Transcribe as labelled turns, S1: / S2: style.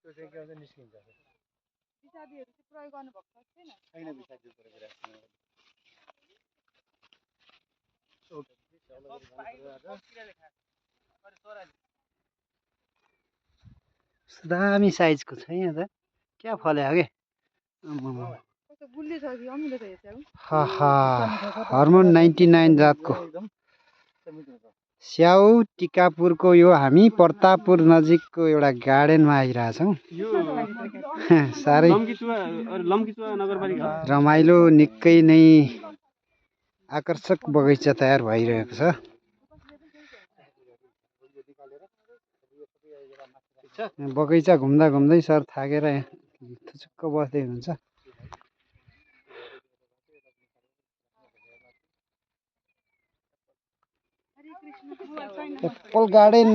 S1: त्यो चाहिँ के भन्छ निस्किन्छ
S2: विषादीहरु चाहिँ प्रयोग गर्नु भएको छैन
S1: छैन विषादी प्रयोग गरेको छैन दामी साइजको छ यहाँ त क्या फल्यो के
S2: कस्तो गुल्ली छ कि अमिलो छ यो चाहिँ
S1: हर्मोन 99 जातको स्याउ टिकापुरको यो हामी प्रतापपुर नजिकको एउटा गार्डनमा आइरहेछौँ साह्रै रमाइलो निकै नै आकर्षक बगैँचा तयार भइरहेको छ बगैँचा घुम्दा घुम्दै सर थाकेर थुचुक्क बस्दै हुनुहुन्छ एप्पल गार्डन